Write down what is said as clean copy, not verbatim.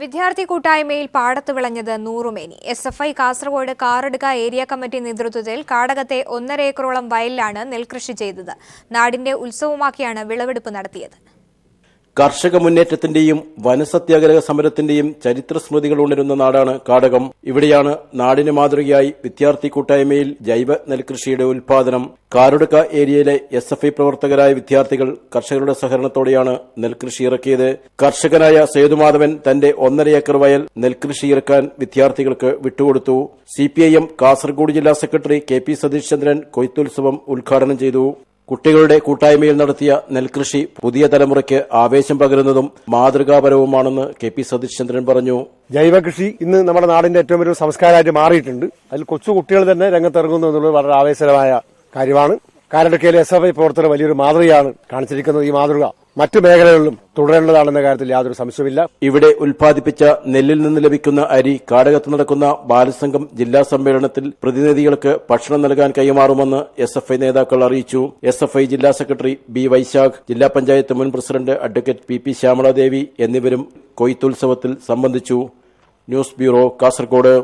വിദ്യാർത്ഥി കൂട്ടായ്മയിൽ പാടത്ത് വിളഞ്ഞത് നൂറുമേനി. SFI Kasaragod Karadka area committee നേതൃത്വത്തിൽ കാടകത്തെ 1.5 ഏക്കറോളം വയലിലാണ് നെൽകൃഷി ചെയ്തത്. നാടിന്റെ ഉത്സവമാക്കിയാണ് വിളവെടുപ്പ് നടത്തിയത്. കർഷക മുന്നേറ്റത്തിന്റെയും വനസത്യാഗ്രഹ സമരത്തിന്റെയും ചരിത്ര സ്മൃതികൾ ഉണരുന്ന നാടാണ് കാടകം. ഇവിടെയാണ് നാടിന് മാതൃകയായി വിദ്യാർത്ഥി കൂട്ടായ്മയിൽ ജൈവ നെൽകൃഷിയുടെ ഉൽപാദനം. കാറടുക്ക ഏരിയയിലെ SFI പ്രവർത്തകരായ വിദ്യാർത്ഥികൾ കർഷകരുടെ സഹകരണത്തോടെയാണ് നെൽകൃഷി ഇറക്കിയത്. കർഷകനായ സേതുമാധവൻ തന്റെ 1.5 ഏക്കർ വയൽ നെൽകൃഷി ഇറക്കാൻ വിദ്യാർത്ഥികൾക്ക് വിട്ടുകൊടുത്തു. CPIM കാസർഗോഡ് ജില്ലാ സെക്രട്ടറി KP സതീഷ് ചന്ദ്രൻ കൊയ്ത്തുത്സവം ഉദ്ഘാടനം ചെയ്തു. കുട്ടികളുടെ കൂട്ടായ്മയിൽ നടത്തിയ നെൽകൃഷി പുതിയ തലമുറയ്ക്ക് ആവേശം പകരുന്നതും മാതൃകാപരവുമാണെന്ന് KP സതീഷ് ചന്ദ്രൻ പറഞ്ഞു. ജൈവ കൃഷി ഇന്ന് നമ്മുടെ നാടിന്റെ ഏറ്റവും വലിയ സംസ്കാരമായിട്ട് മാറിയിട്ടുണ്ട്. അതിൽ കൊച്ചു കുട്ടികൾ തന്നെ രംഗത്തിറങ്ങുന്നു എന്നുള്ളത് വളരെ ആവേശകരമായ കാര്യമാണ്. കാരടുക്കയിലെ SFI പ്രവർത്തകർ വലിയൊരു മാതൃകയാണ് കാണിച്ചിരിക്കുന്നത്. ഈ മാതൃക മറ്റു മേഖലകളിലും തുടരേണ്ടതാണെന്ന കാര്യത്തിൽ യാതൊരു സംശയമില്ല. ഇവിടെ ഉൽപ്പാദിപ്പിച്ച നെല്ലിൽ നിന്ന് ലഭിക്കുന്ന അരി കാടകത്ത് നടക്കുന്ന ബാലസംഘം ജില്ലാ സമ്മേളനത്തിൽ പ്രതിനിധികൾക്ക് ഭക്ഷണം നൽകാൻ കൈമാറുമെന്ന് SFI നേതാക്കൾ അറിയിച്ചു. SFI ജില്ലാ സെക്രട്ടറി B വൈശാഖ്, ജില്ലാ പഞ്ചായത്ത് മുൻ പ്രസിഡന്റ് അഡ്വക്കേറ്റ് PP ശ്യാമളാദേവി എന്നിവരും കൊയ്ത്തുത്സവത്തിൽ സംബന്ധിച്ചു. News bureau, Kasaragod.